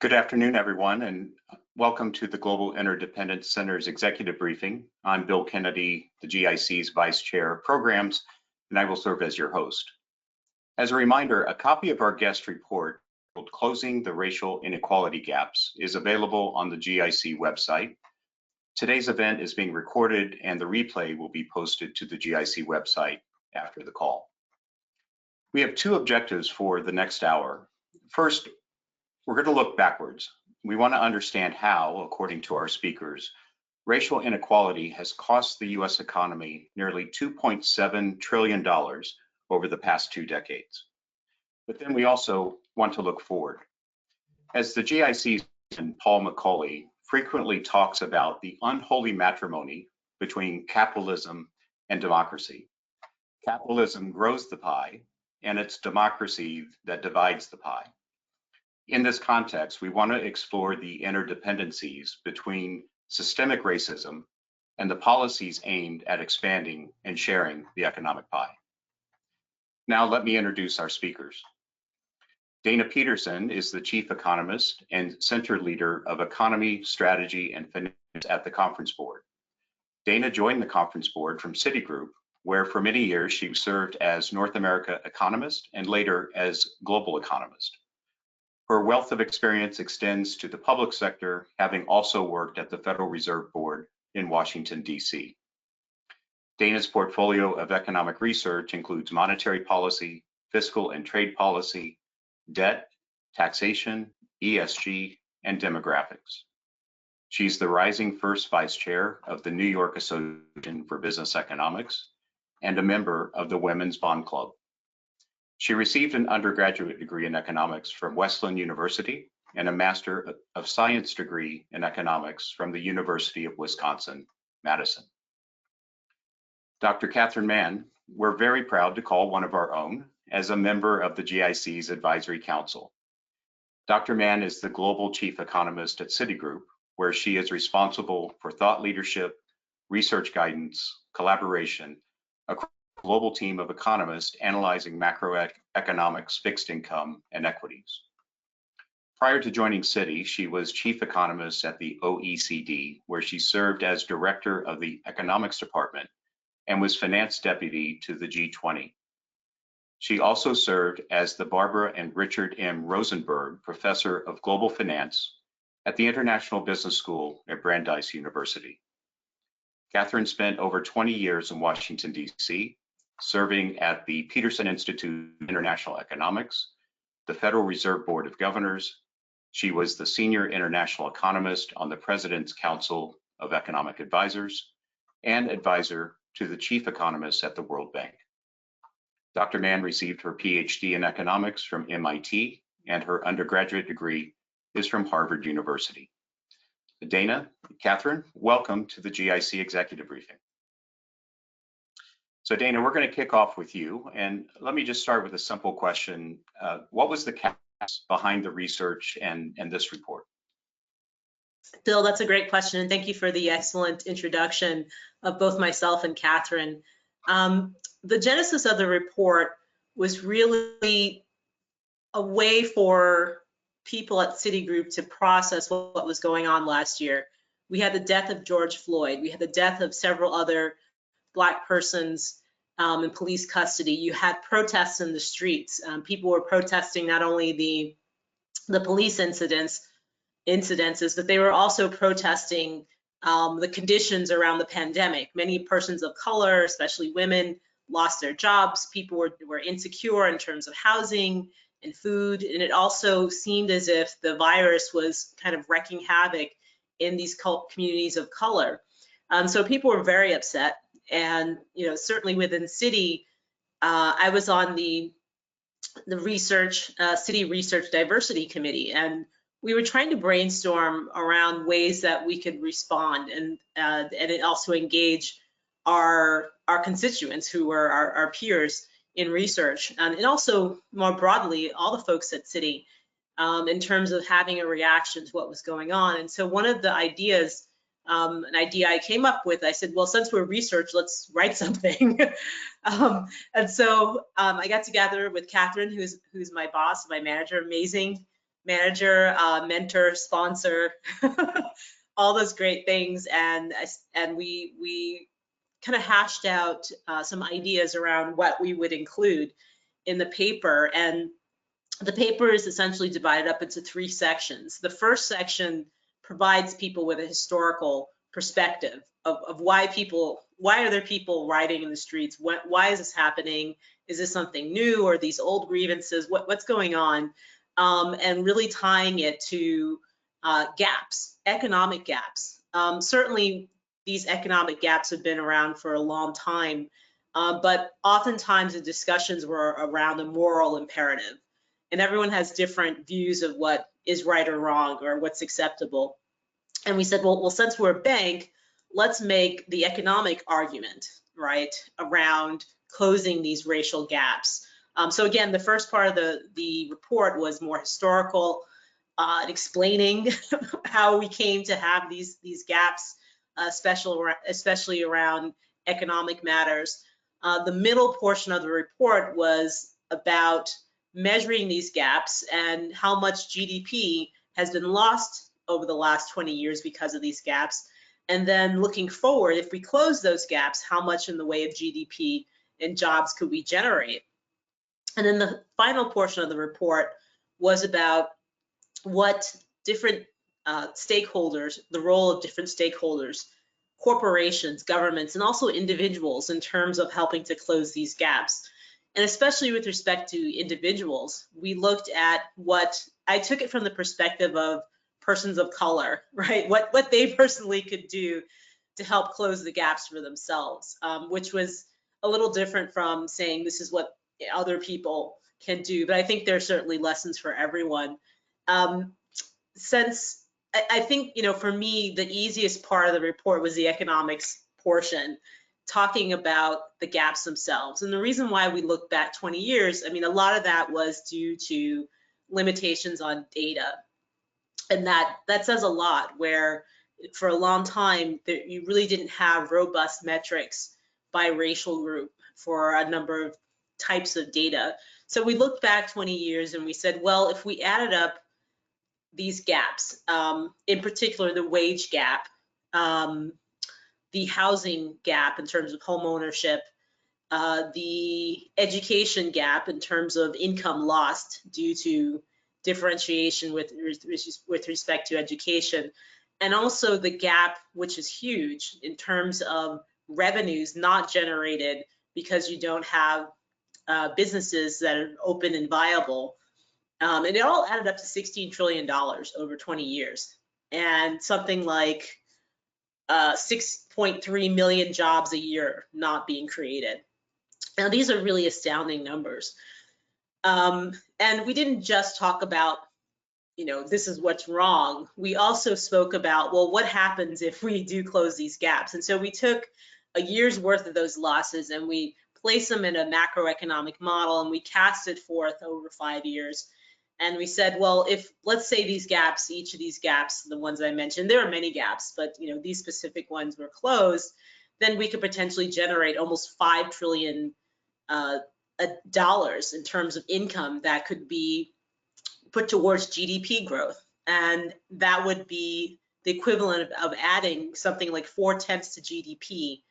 Good afternoon, everyone, and welcome to the Global Interdependence Center's executive briefing. I'm Bill Kennedy, the GIC's Vice Chair of Programs, and I will serve as your host. As a reminder, a copy of our guest report called Closing the Racial Inequality Gaps is available on the GIC website. Today's event is being recorded and the replay will be posted to the GIC website after the call. We have two objectives for the next hour. First, we're going to look backwards. We want to understand how, according to our speakers, racial inequality has cost the U.S. economy nearly $2.7 trillion over the past 2 decades. But then we also want to look forward. As the GIC's Paul McCauley frequently talks about the unholy matrimony between capitalism and democracy. Capitalism grows the pie, and it's democracy that divides the pie. In this context, we want to explore the interdependencies between systemic racism and the policies aimed at expanding and sharing the economic pie. Now, let me introduce our speakers. Dana Peterson is the Chief Economist and Center Leader of Economy, Strategy, and Finance at the Conference Board. Dana joined the Conference Board from Citigroup, where for many years she served as North America Economist and later as Global Economist. Her wealth of experience extends to the public sector, having also worked at the Federal Reserve Board in Washington, D.C. Dana's portfolio of economic research includes monetary policy, fiscal and trade policy, debt, taxation, ESG, and demographics. She's the rising first vice chair of the New York Association for Business Economics and a member of the Women's Bond Club. She received an undergraduate degree in economics from Wesleyan University and a Master of Science degree in economics from the University of Wisconsin-Madison. Dr. Catherine Mann, we're very proud to call one of our own as a member of the GIC's Advisory Council. Dr. Mann is the Global Chief Economist at Citigroup, where she is responsible for thought leadership, research guidance, collaboration, across a global team of economists analyzing macroeconomics, fixed income, and equities. Prior to joining Citi, she was Chief Economist at the OECD, where she served as Director of the Economics Department and was Finance Deputy to the G20. She also served as the Barbara and Richard M. Rosenberg Professor of Global Finance at the International Business School at Brandeis University. Catherine spent over 20 years in Washington, D.C., serving at the Peterson Institute of International Economics, the Federal Reserve Board of Governors. She was the Senior International Economist on the President's Council of Economic Advisors and advisor to the Chief Economist at the World Bank. Dr. Mann received her Ph.D. in economics from MIT, and her undergraduate degree is from Harvard University. Dana, Catherine, welcome to the GIC Executive Briefing. So Dana, we're going to kick off with you, and let me just start with a simple question. What was the catalyst behind the research and this report? Bill, that's a great question, and thank you for the excellent introduction of both myself and Catherine. The genesis of the report was really a way for people at Citigroup to process what was going on last year. We had the death of George Floyd. We had the death of several other Black persons in police custody. You had protests in the streets. People were protesting not only the police incidences, but they were also protesting the conditions around the pandemic. Many persons of color, especially women, lost their jobs. People were insecure in terms of housing and food, and it also seemed as if the virus was kind of wreaking havoc in these communities of color. So people were very upset, and certainly within Citi, I was on the Citi Research Diversity Committee, and we were trying to brainstorm around ways that we could respond and also engage our constituents who were our peers in research, and also more broadly, all the folks at Citi in terms of having a reaction to what was going on. And so one of the ideas, an idea I came up with, I said, well, since we're research, let's write something. And so I got together with Catherine, who's my boss, my manager, amazing manager, mentor, sponsor, all those great things. And we kind of hashed out some ideas around what we would include in the paper. And the paper is essentially divided up into 3 sections. The first section provides people with a historical perspective of why are there people rioting in the streets? Why is this happening? Is this something new, or these old grievances? What's going on? And really tying it to gaps, economic gaps. Certainly, these economic gaps have been around for a long time, but oftentimes the discussions were around a moral imperative. And everyone has different views of what is right or wrong or what's acceptable. And we said, well, since we're a bank, let's make the economic argument, right, around closing these racial gaps. So again, the first part of the report was more historical, explaining how we came to have these gaps, especially around economic matters. The middle portion of the report was about measuring these gaps and how much GDP has been lost over the last 20 years because of these gaps. And then looking forward, if we close those gaps, how much in the way of GDP and jobs could we generate? And then the final portion of the report was about what different stakeholders, the role of different stakeholders, corporations, governments, and also individuals in terms of helping to close these gaps. And especially with respect to individuals, we looked at I took it from the perspective of persons of color, right? What they personally could do to help close the gaps for themselves, which was a little different from saying this is what other people can do. But I think there are certainly lessons for everyone. Since I think, for me, the easiest part of the report was the economics portion, talking about the gaps themselves. And the reason why we look back 20 years, I mean, a lot of that was due to limitations on data. And that says a lot, where for a long time, you really didn't have robust metrics by racial group for a number of types of data. So we looked back 20 years and we said, well, if we added up these gaps, in particular the wage gap, the housing gap in terms of home ownership, the education gap in terms of income lost due to differentiation with respect to education, and also the gap, which is huge, in terms of revenues not generated because you don't have businesses that are open and viable. And it all added up to $16 trillion over 20 years, and something like 6.3 million jobs a year not being created. Now, these are really astounding numbers. And we didn't just talk about, this is what's wrong. We also spoke about, well, what happens if we do close these gaps? And so we took a year's worth of those losses and we placed them in a macroeconomic model and we cast it forth over 5 years. And we said, well, if, let's say these gaps, each of these gaps, the ones I mentioned, there are many gaps, but these specific ones were closed, then we could potentially generate almost $5 trillion dollars in terms of income that could be put towards GDP growth. And that would be the equivalent of adding something like 0.4 to GDP,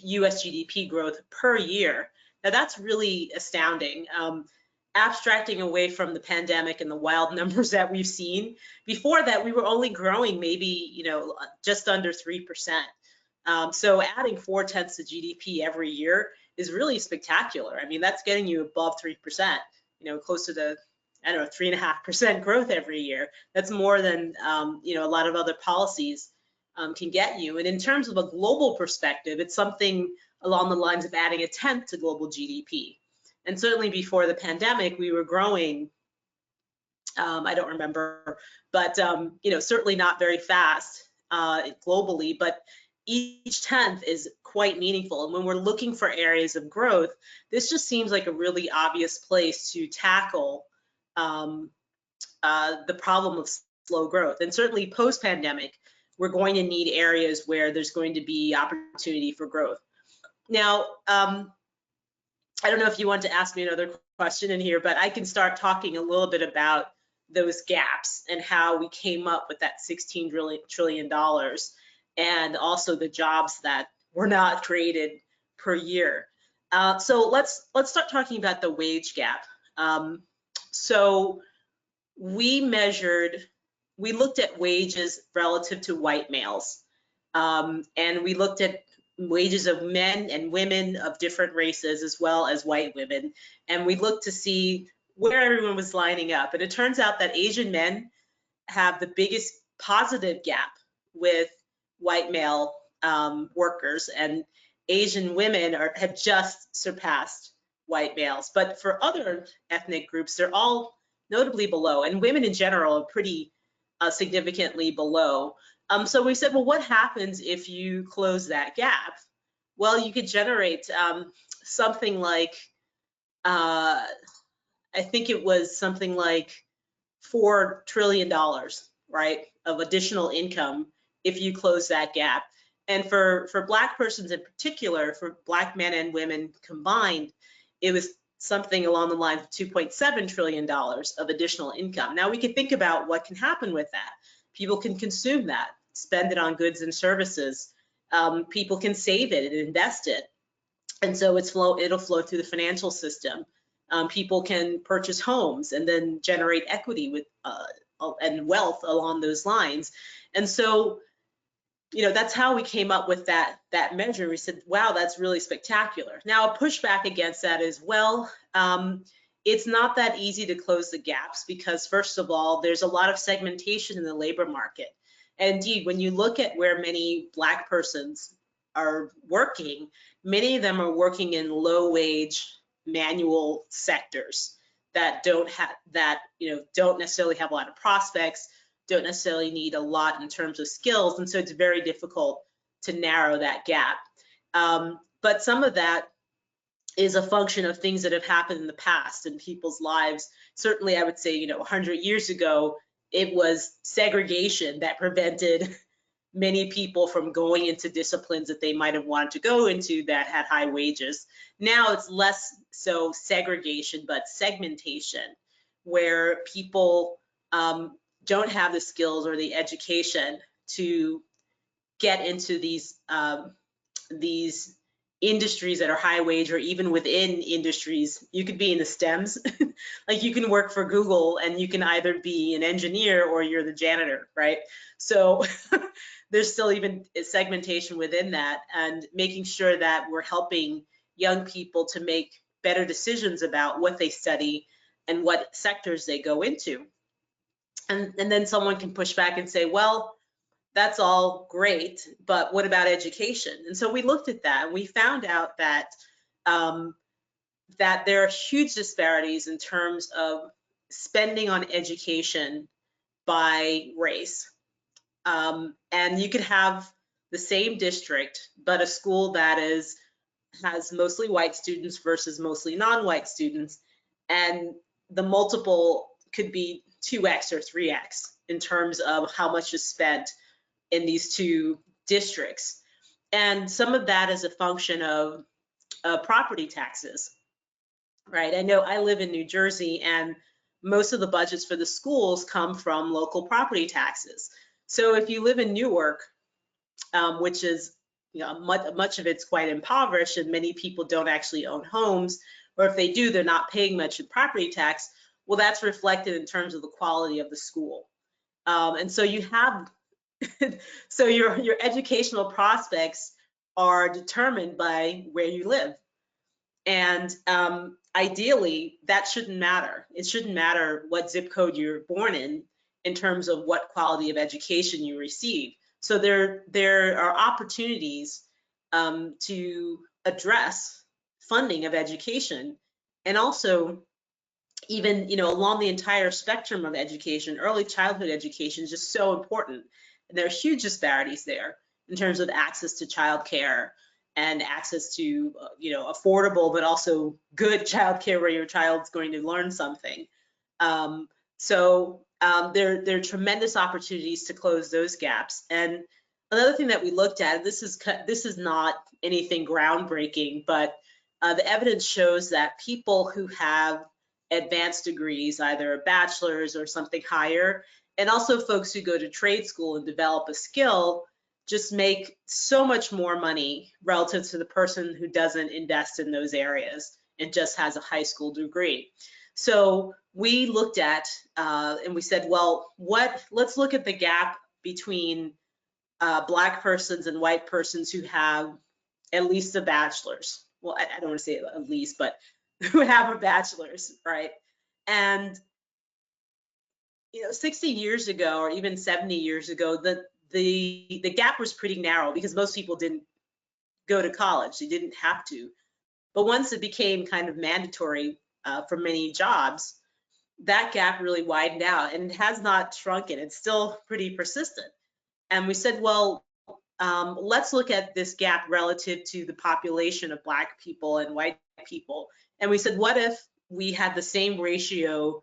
US GDP growth per year. Now that's really astounding. Abstracting away from the pandemic and the wild numbers that we've seen, before that we were only growing maybe just under 3%. So adding 0.4 to GDP every year is really spectacular. I mean, that's getting you above 3%, closer to, I don't know, 3.5% growth every year. That's more than a lot of other policies can get you. And in terms of a global perspective, it's something along the lines of adding 0.1 to global GDP. And certainly before the pandemic, we were growing, I don't remember, but certainly not very fast globally, but each 0.1 is quite meaningful. And when we're looking for areas of growth, this just seems like a really obvious place to tackle the problem of slow growth. And certainly post-pandemic, we're going to need areas where there's going to be opportunity for growth. Now, I don't know if you want to ask me another question in here, but I can start talking a little bit about those gaps and how we came up with that $16 trillion, and also the jobs that were not created per year. So let's start talking about the wage gap. So we looked at wages relative to white males, and we looked at wages of men and women of different races as well as white women, and we looked to see where everyone was lining up. And it turns out that Asian men have the biggest positive gap with white male workers, and Asian women have just surpassed white males. But for other ethnic groups, they're all notably below, and women in general are pretty significantly below. So we said, well, what happens if you close that gap? Well, you could generate something like, I think it was something like $4 trillion, right, of additional income if you close that gap. And for Black persons in particular, for Black men and women combined, it was something along the lines of $2.7 trillion of additional income. Now we can think about what can happen with that. People can consume that, spend it on goods and services. People can save it and invest it. And so it'll flow through the financial system. People can purchase homes and then generate equity with and wealth along those lines. And so, that's how we came up with that measure. We said, wow, that's really spectacular. Now, a pushback against that is, well, it's not that easy to close the gaps because, first of all, there's a lot of segmentation in the labor market. And indeed, when you look at where many Black persons are working, many of them are working in low-wage manual sectors that don't necessarily have a lot of prospects, don't necessarily need a lot in terms of skills, and so it's very difficult to narrow that gap. But some of that is a function of things that have happened in the past in people's lives. Certainly, I would say, 100 years ago, it was segregation that prevented many people from going into disciplines that they might have wanted to go into that had high wages. Now it's less so segregation, but segmentation, where people don't have the skills or the education to get into these industries that are high wage, or even within industries. You could be in the STEMs, like you can work for Google and you can either be an engineer or you're the janitor, right? So there's still even segmentation within that, and making sure that we're helping young people to make better decisions about what they study and what sectors they go into. And then someone can push back and say, well, that's all great, but what about education? And so we looked at that, and we found out that that there are huge disparities in terms of spending on education by race. And you could have the same district, but a school that has mostly white students versus mostly non-white students, and the multiple could be 2x or 3x in terms of how much is spent in these two districts. And some of that is a function of property taxes, right? I know I live in New Jersey, and most of the budgets for the schools come from local property taxes. So if you live in Newark, which is, much of it's quite impoverished, and many people don't actually own homes, or if they do, they're not paying much in property tax, well, that's reflected in terms of the quality of the school. And so you have, so your educational prospects are determined by where you live. And ideally, that shouldn't matter. It shouldn't matter what zip code you're born in terms of what quality of education you receive. So there are opportunities to address funding of education, and also even along the entire spectrum of education. Early childhood education is just so important, and there are huge disparities there in terms of access to childcare and access to affordable but also good childcare where your child's going to learn something. There are tremendous opportunities to close those gaps. And another thing that we looked at, this is not anything groundbreaking, but the evidence shows that people who have advanced degrees, either a bachelor's or something higher, and also folks who go to trade school and develop a skill just make so much more money relative to the person who doesn't invest in those areas and just has a high school degree. So we looked at and we said, well, let's look at the gap between Black persons and white persons who have at least a bachelor's. Well, I don't want to say at least, but who have a bachelor's, right? And 60 years ago or even 70 years ago, the gap was pretty narrow because most people didn't go to college. They didn't have to. But once it became kind of mandatory for many jobs, that gap really widened out, and it has not shrunken. It's still pretty persistent. And we said, well, let's look at this gap relative to the population of Black people and white people. And we said, what if we had the same ratio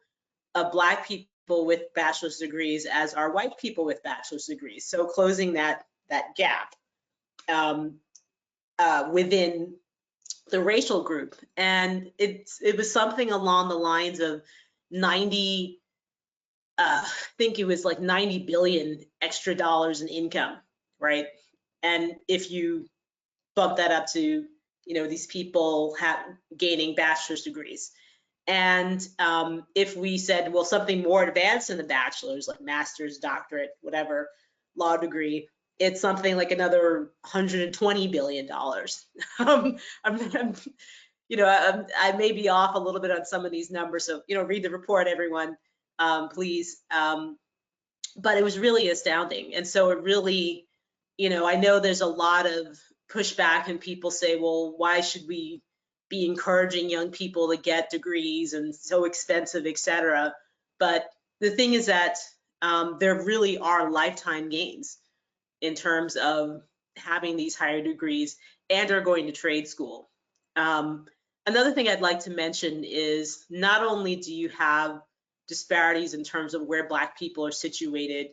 of Black people with bachelor's degrees as our white people with bachelor's degrees? So closing that gap within the racial group. And it was something along the lines of 90, I think it was like 90 billion extra dollars in income, right? And if you bump that up to, these people gaining bachelor's degrees. And if we said, well, something more advanced than the bachelor's, like master's, doctorate, whatever, law degree, it's something like another $120 billion. I may be off a little bit on some of these numbers, so read the report, everyone, please. But it was really astounding, and so it really, I know there's a lot of pushback, and people say, well, why should we be encouraging young people to get degrees and so expensive, et cetera? But the thing is that there really are lifetime gains in terms of having these higher degrees and are going to trade school. Another thing I'd like to mention is not only do you have disparities in terms of where Black people are situated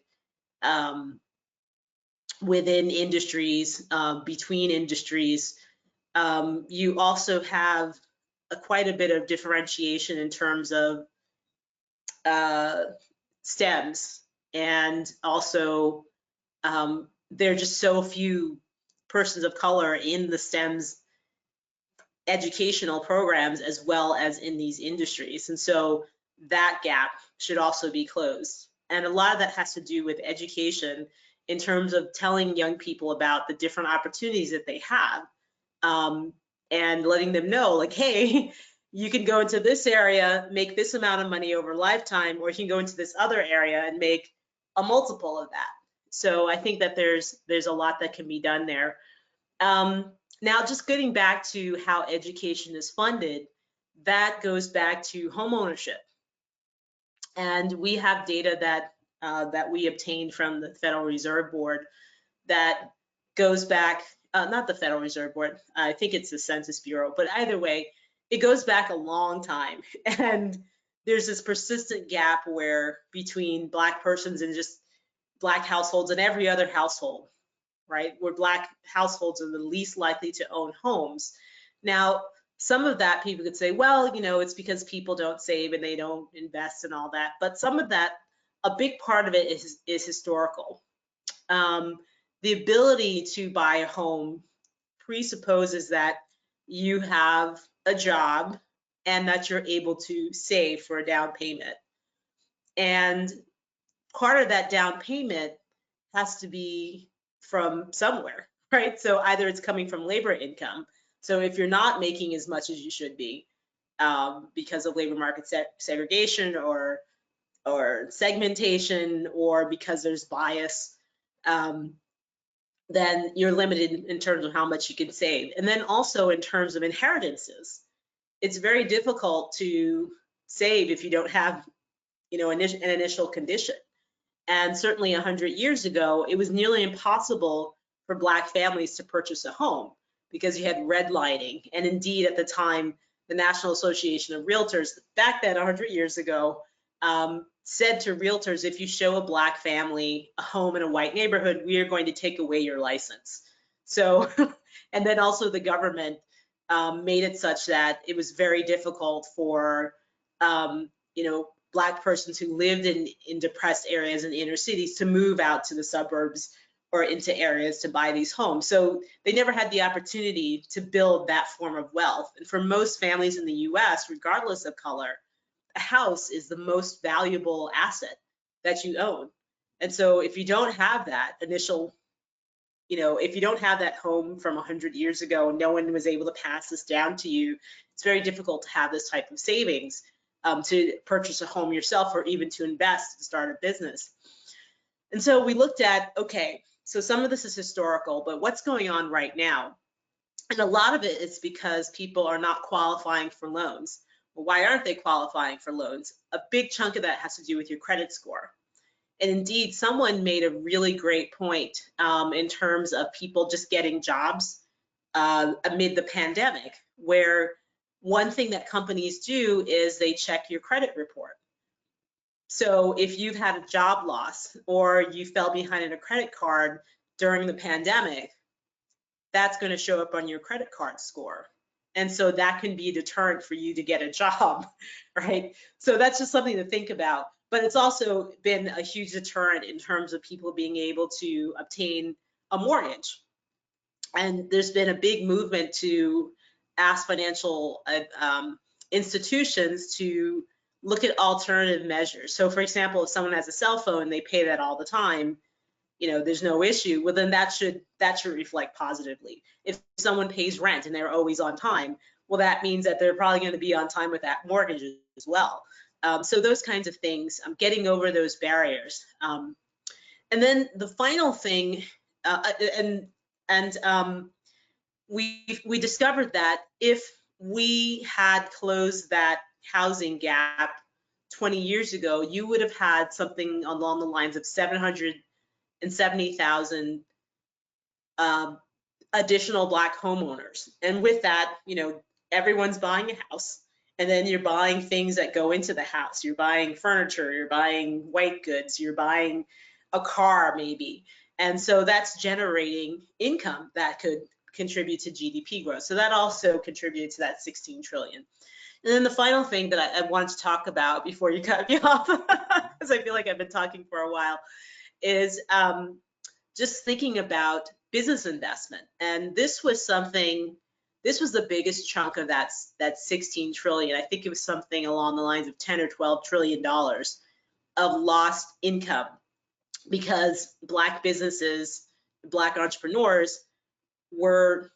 within industries, between industries, you also have quite a bit of differentiation in terms of STEMs, and also there are just so few persons of color in the STEMs educational programs as well as in these industries. And so that gap should also be closed. And a lot of that has to do with education in terms of telling young people about the different opportunities that they have, and letting them know, like, hey, you can go into this area, make this amount of money over a lifetime, or you can go into this other area and make a multiple of that. So I think that there's a lot that can be done there. Now, just getting back to how education is funded, that goes back to home ownership. And we have data that we obtained from the Federal Reserve Board that goes back, not the Federal Reserve Board, I think it's the Census Bureau, but either way, it goes back a long time. And there's this persistent gap where between Black persons and just Black households and every other household, right, where Black households are the least likely to own homes. Now, some of that people could say, well, it's because people don't save and they don't invest and all that. But some of that, a big part of it is historical. The ability to buy a home presupposes that you have a job and that you're able to save for a down payment. And part of that down payment has to be from somewhere, right? So either it's coming from labor income. So if you're not making as much as you should be because of labor market segregation or segmentation, or because there's bias, then you're limited in terms of how much you can save. And then also in terms of inheritances, it's very difficult to save if you don't have, an initial condition. And certainly 100 years ago, it was nearly impossible for Black families to purchase a home because you had redlining. And indeed, at the time, the National Association of Realtors, back then 100 years ago, said to realtors, if you show a Black family a home in a white neighborhood, we are going to take away your license. So, and then also the government made it such that it was very difficult for you know, Black persons who lived in depressed areas in the inner cities to move out to the suburbs or into areas to buy these homes. So they never had the opportunity to build that form of wealth. And for most families in the US, regardless of color, a house is the most valuable asset that you own. And so if you don't have that initial, you know, if you don't have that home from 100 years ago, no one was able to pass this down to you, it's very difficult to have this type of savings to purchase a home yourself or even to invest to start a business. And so we looked at, okay, so some of this is historical, but what's going on right now? And a lot of it is because people are not qualifying for loans. Well, why aren't they qualifying for loans? A big chunk of that has to do with your credit score. And indeed, someone made a really great point in terms of people just getting jobs amid the pandemic, where one thing that companies do is they check your credit report. So if you've had a job loss or you fell behind in a credit card during the pandemic, that's going to show up on your credit card score. And so that can be a deterrent for you to get a job, right? So that's just something to think about. But it's also been a huge deterrent in terms of people being able to obtain a mortgage. And there's been a big movement to ask financial institutions to look at alternative measures. So for example, if someone has a cell phone, they pay that all the time, you know, there's no issue. Well, then that should reflect positively. If someone pays rent and they're always on time, well, that means that they're probably going to be on time with that mortgage as well. So those kinds of things, getting over those barriers. And then the final thing, we discovered that if we had closed that housing gap 20 years ago, you would have had something along the lines of 770,000 additional Black homeowners. And with that, you know, everyone's buying a house, and then you're buying things that go into the house. You're buying furniture, you're buying white goods, you're buying a car maybe. And so that's generating income that could contribute to GDP growth. So that also contributed to that 16 trillion. And then the final thing that I wanted to talk about before you cut me off, because I feel like I've been talking for a while, is just thinking about business investment. And this was the biggest chunk of that 16 trillion. I think it was something along the lines of 10 or 12 trillion dollars of lost income because Black businesses, Black entrepreneurs were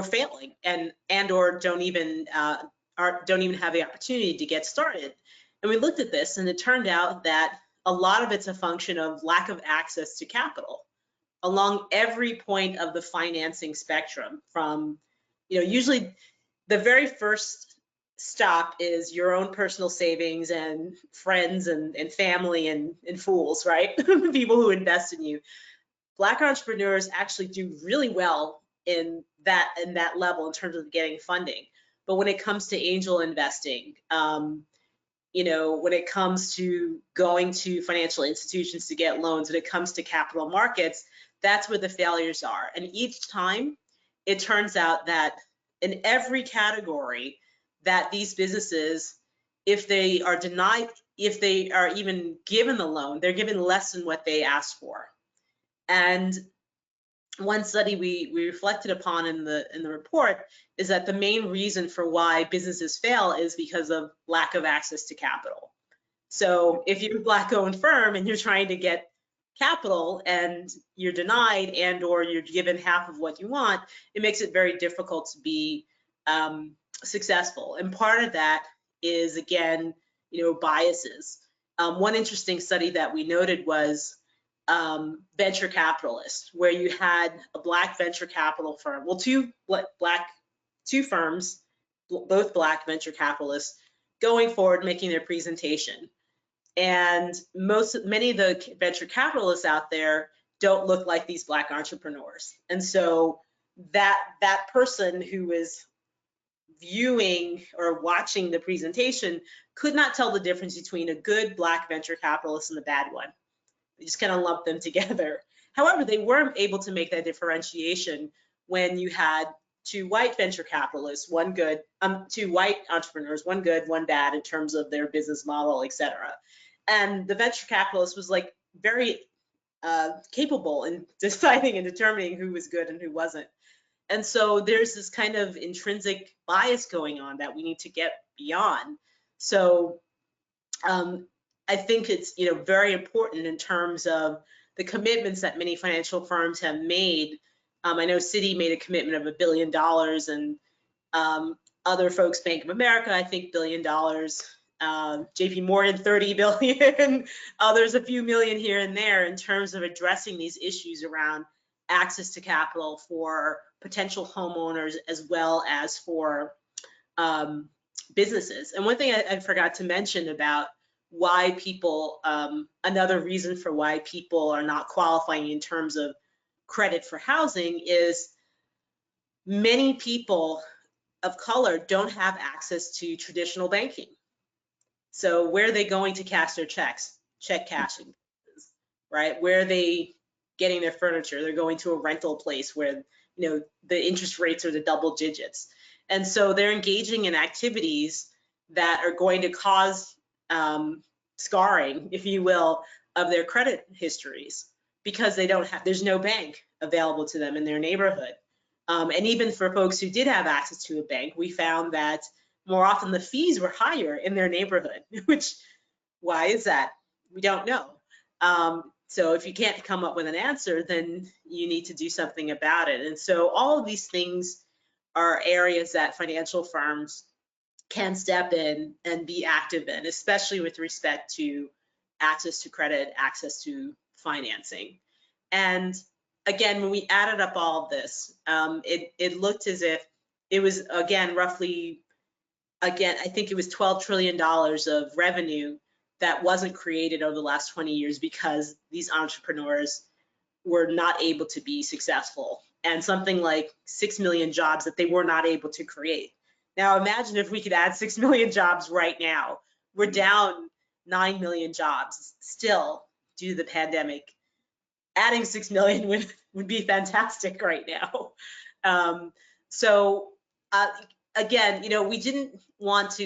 failing and or don't even have the opportunity to get started. And we looked at this, and it turned out that a lot of it's a function of lack of access to capital along every point of the financing spectrum. From, you know, usually the very first stop is your own personal savings and friends and family and fools, right? People who invest in you. Black entrepreneurs actually do really well in that level in terms of getting funding. But when it comes to angel investing, you know, when it comes to going to financial institutions to get loans, when it comes to capital markets, that's where the failures are. And each time it turns out that in every category that these businesses, if they are denied, if they are even given the loan, they're given less than what they asked for. And one study we reflected upon in the report is that the main reason for why businesses fail is because of lack of access to capital. So if you're a Black-owned firm and you're trying to get capital and you're denied and or you're given half of what you want, it makes it very difficult to be successful. And part of that is, again, you know, biases. One interesting study that we noted was venture capitalists, where you had a Black venture capital firm, well, two firms, both Black venture capitalists, going forward making their presentation. And many of the venture capitalists out there don't look like these Black entrepreneurs. And so that person who is viewing or watching the presentation could not tell the difference between a good Black venture capitalist and a bad one. They just kind of lumped them together. However, they weren't able to make that differentiation when you had two white venture capitalists, one good, two white entrepreneurs, one good, one bad in terms of their business model, et cetera. And the venture capitalist was like very capable in deciding and determining who was good and who wasn't. And so there's this kind of intrinsic bias going on that we need to get beyond. So I think it's very important in terms of the commitments that many financial firms have made. I know Citi made a commitment of $1 billion, and other folks, Bank of America, I think $1 billion, JP Morgan 30 billion, others a few million here and there in terms of addressing these issues around access to capital for potential homeowners as well as for businesses. And one thing I forgot to mention about why people, another reason for why people are not qualifying in terms of credit for housing is many people of color don't have access to traditional banking. So where are they going to cash their checks? Check cashing, right? Where are they getting their furniture? They're going to a rental place where the interest rates are the double digits. And so they're engaging in activities that are going to cause scarring, if you will, of their credit histories because there's no bank available to them in their neighborhood. And even for folks who did have access to a bank, we found that more often the fees were higher in their neighborhood, why is that? We don't know. So if you can't come up with an answer, then you need to do something about it. And so all of these things are areas that financial firms can step in and be active in, especially with respect to access to credit, access to financing. And again, when we added up all of this, it looked as if it was, again, roughly, I think it was $12 trillion of revenue that wasn't created over the last 20 years because these entrepreneurs were not able to be successful, and something like 6 million jobs that they were not able to create. Now imagine if we could add 6 million jobs right now. We're down 9 million jobs still due to the pandemic. Adding 6 million would be fantastic right now. Again, we didn't want to,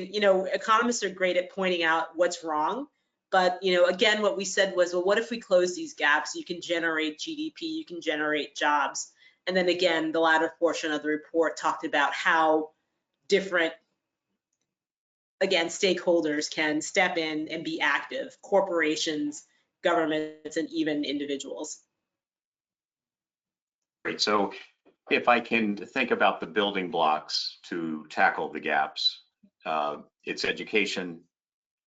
economists are great at pointing out what's wrong. But, again, what we said was, well, what if we close these gaps? You can generate GDP, you can generate jobs. And then again, the latter portion of the report talked about how different, again, stakeholders can step in and be active, corporations, governments, and even individuals. Great. So if I can think about the building blocks to tackle the gaps, it's education,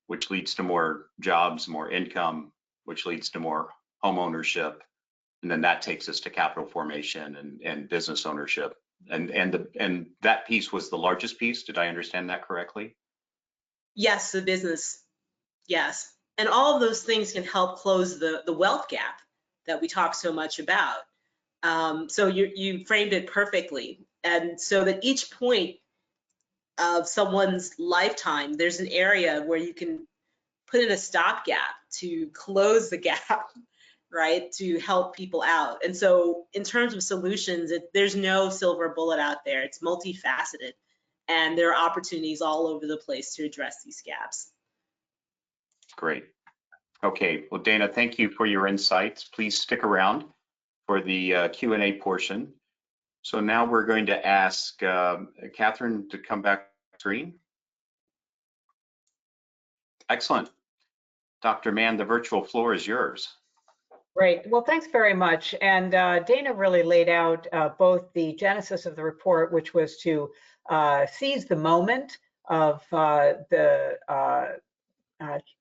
which leads to more jobs, more income, which leads to more home ownership. And then that takes us to capital formation and business ownership. And that piece was the largest piece. Did I understand that correctly? Yes, the business. Yes. And all of those things can help close the wealth gap that we talk so much about. So you framed it perfectly. And so that each point of someone's lifetime, there's an area where you can put in a stopgap to close the gap, right, to help people out. And so in terms of solutions, there's no silver bullet out there. It's multifaceted, and there are opportunities all over the place to address these gaps. Great. Okay, well, Dana, thank you for your insights. Please stick around for the Q&A portion. So now we're going to ask Catherine to come back to screen. Excellent. Dr. Mann, the virtual floor is yours. Great. Well, thanks very much. And Dana really laid out both the genesis of the report, which was to seize the moment of the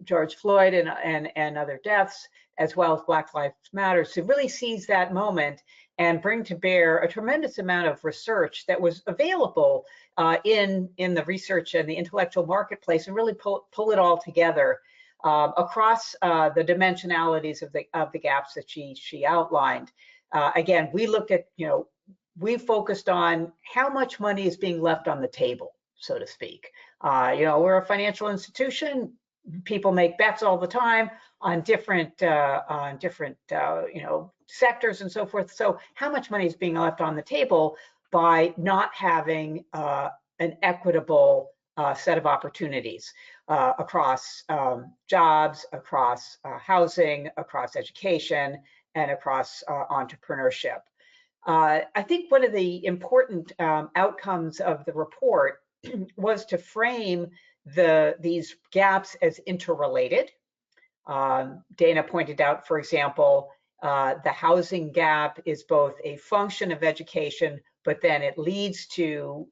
George Floyd and other deaths, as well as Black Lives Matter, to really seize that moment and bring to bear a tremendous amount of research that was available in the research and the intellectual marketplace, and really pull it all together across the dimensionalities of the gaps that she outlined. Again, we looked at, we focused on how much money is being left on the table, so to speak. We're a financial institution. People make bets all the time on different sectors and so forth. So how much money is being left on the table? by not having an equitable set of opportunities across jobs, across housing, across education, and across entrepreneurship. I think one of the important outcomes of the report was to frame these gaps as interrelated. Dana pointed out, for example, the housing gap is both a function of education, but then it leads to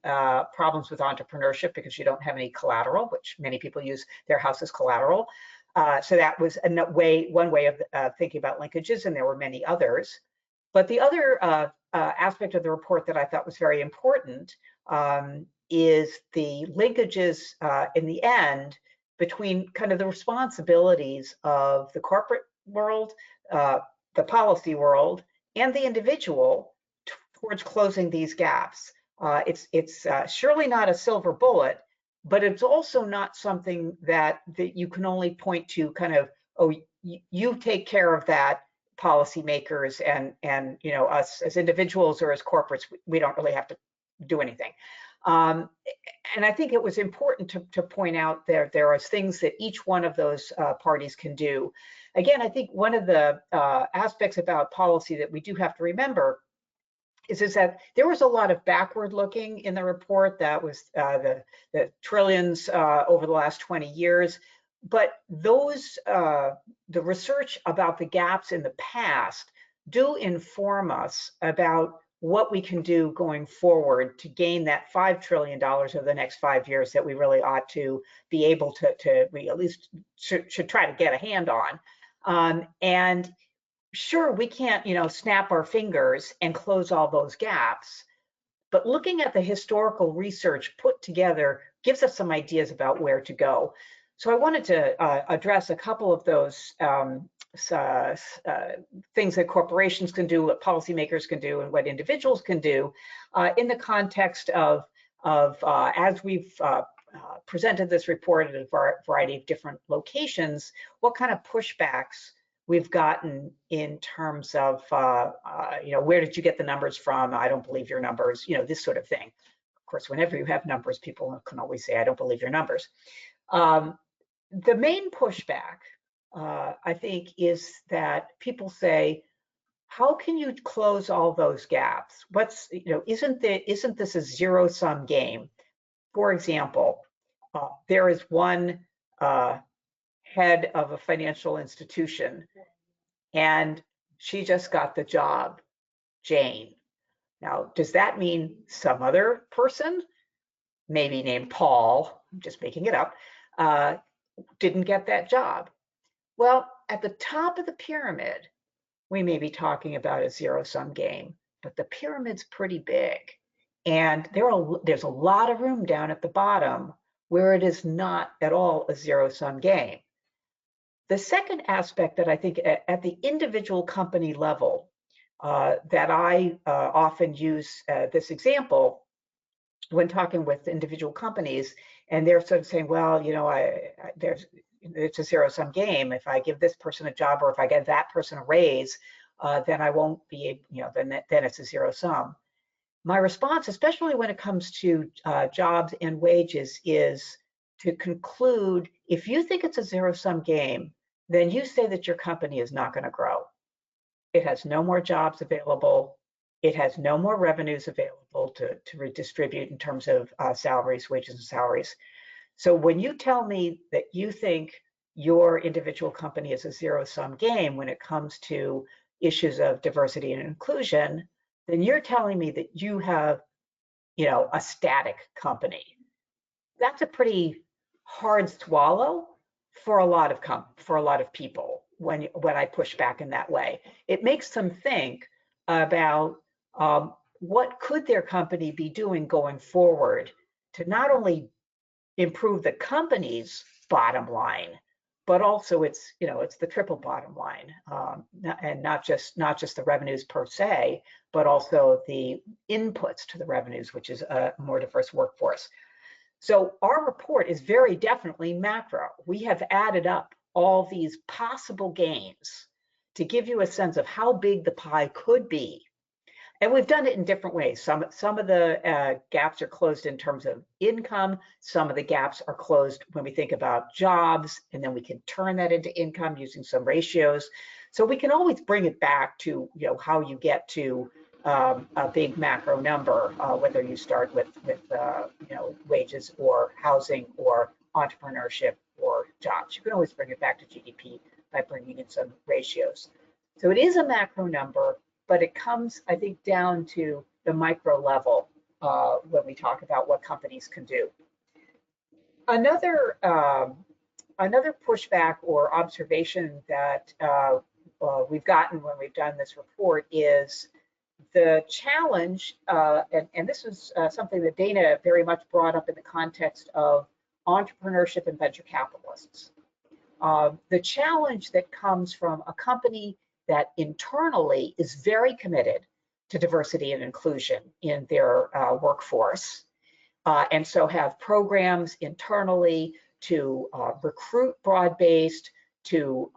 problems with entrepreneurship because you don't have any collateral, which many people use their house as collateral. So that was one way of thinking about linkages, and there were many others. But the other aspect of the report that I thought was very important is the linkages in the end between kind of the responsibilities of the corporate world, the policy world, and the individual towards closing these gaps. It's surely not a silver bullet, but it's also not something that you can only point to kind of, oh, you take care of that, policymakers, and you know, us as individuals or as corporates, we don't really have to do anything. And I think it was important to point out there are things that each one of those parties can do. Again, I think one of the aspects about policy that we do have to remember is that there was a lot of backward looking in the report. That was the trillions over the last 20 years. But those, the research about the gaps in the past do inform us about what we can do going forward to gain that $5 trillion over the next 5 years that we really ought to be able we at least should try to get a hand on. And sure, we can't, you know, snap our fingers and close all those gaps, but looking at the historical research put together gives us some ideas about where to go. So I wanted to address a couple of those things that corporations can do, what policymakers can do, and what individuals can do in the context of as we've presented this report at a variety of different locations, what kind of pushbacks we've gotten in terms of, you know, where did you get the numbers from? I don't believe your numbers, you know, this sort of thing. Of course, whenever you have numbers, people can always say, I don't believe your numbers. The main pushback, I think, is that people say, how can you close all those gaps? What's, you know, isn't this a zero-sum game? For example, there is one head of a financial institution, and she just got the job, Jane. Now, does that mean some other person, maybe named Paul, I'm just making it up, didn't get that job? Well, at the top of the pyramid, we may be talking about a zero-sum game, but the pyramid's pretty big. And there's a lot of room down at the bottom where it is not at all a zero-sum game. The second aspect that I think at the individual company level that I often use this example when talking with individual companies, and they're sort of saying, well, you know, it's a zero-sum game. If I give this person a job or if I give that person a raise, then I won't be, you know, then it's a zero-sum. My response, especially when it comes to jobs and wages, is to conclude, if you think it's a zero-sum game, then you say that your company is not going to grow. It has no more jobs available. It has no more revenues available to redistribute in terms of salaries, wages, and salaries. So when you tell me that you think your individual company is a zero-sum game when it comes to issues of diversity and inclusion, then you're telling me that you have, you know, a static company. That's a pretty hard swallow for a lot of people when I push back in that way. It makes them think about what could their company be doing going forward to not only improve the company's bottom line, but also it's, you know, it's the triple bottom line, and not just the revenues per se, but also the inputs to the revenues, which is a more diverse workforce. So our report is very definitely macro. We have added up all these possible gains to give you a sense of how big the pie could be. And we've done it in different ways. Some of the gaps are closed in terms of income. Some of the gaps are closed when we think about jobs, and then we can turn that into income using some ratios. So we can always bring it back to how you get to a big macro number, whether you start with wages or housing or entrepreneurship or jobs. You can always bring it back to GDP by bringing in some ratios. So it is a macro number, but it comes, I think, down to the micro level when we talk about what companies can do. Another pushback or observation that we've gotten when we've done this report is the challenge, and this is something that Dana very much brought up in the context of entrepreneurship and venture capitalists. The challenge that comes from a company that internally is very committed to diversity and inclusion in their workforce, and so have programs internally to recruit broad-based, to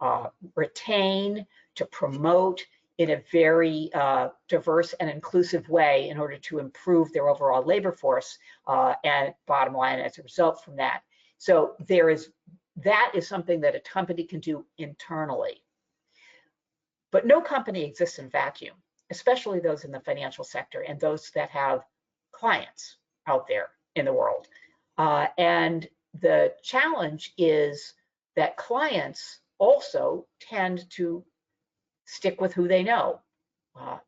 retain, to promote in a very diverse and inclusive way in order to improve their overall labor force, and bottom line as a result from that. So that is something that a company can do internally. But no company exists in vacuum, especially those in the financial sector and those that have clients out there in the world. And the challenge is that clients also tend to stick with who they know,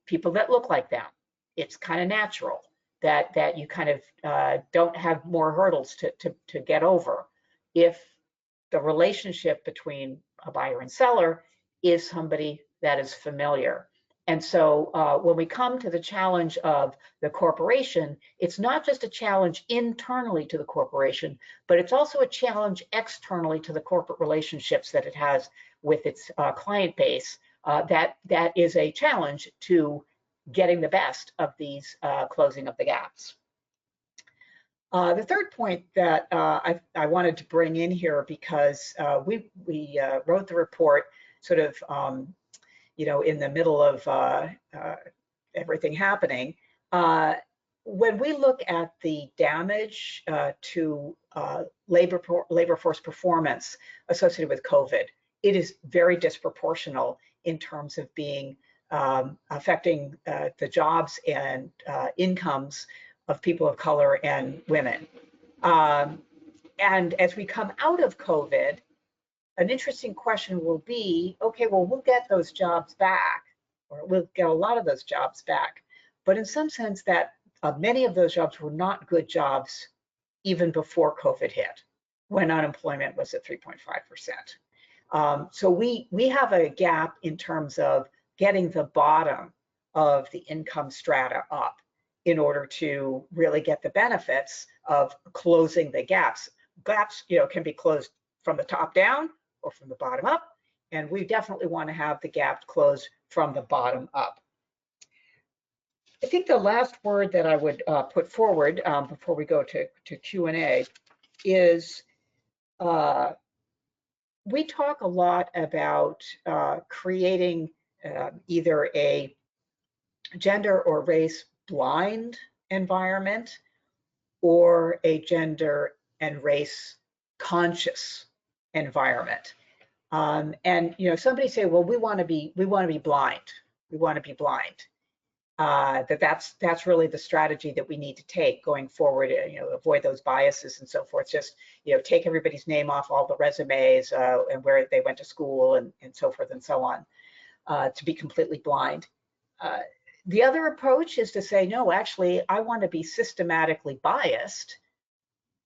people that look like them. It's kind of natural that you kind of don't have more hurdles to get over if the relationship between a buyer and seller is somebody that is familiar. And so when we come to the challenge of the corporation, it's not just a challenge internally to the corporation, but it's also a challenge externally to the corporate relationships that it has with its client base. That is a challenge to getting the best of these closing of the gaps. The third point that I wanted to bring in here, because we wrote the report sort of in the middle of everything happening. When we look at the damage to labor force performance associated with COVID, it is very disproportional in terms of being affecting the jobs and incomes of people of color and women. And as we come out of COVID, an interesting question will be, okay, well, we'll get those jobs back, or we'll get a lot of those jobs back. But in some sense that many of those jobs were not good jobs even before COVID hit, when unemployment was at 3.5%. So we have a gap in terms of getting the bottom of the income strata up in order to really get the benefits of closing the gaps. Gaps, can be closed from the top down or from the bottom up, and we definitely want to have the gap closed from the bottom up. I think the last word that I would put forward before we go to Q&A is we talk a lot about creating either a gender or race blind environment or a gender and race conscious environment. And somebody say, well, we want to be blind. We want to be blind. That's really the strategy that we need to take going forward. Avoid those biases and so forth. Just take everybody's name off all the resumes and where they went to school and so forth and so on, to be completely blind. The other approach is to say, no, actually, I want to be systematically biased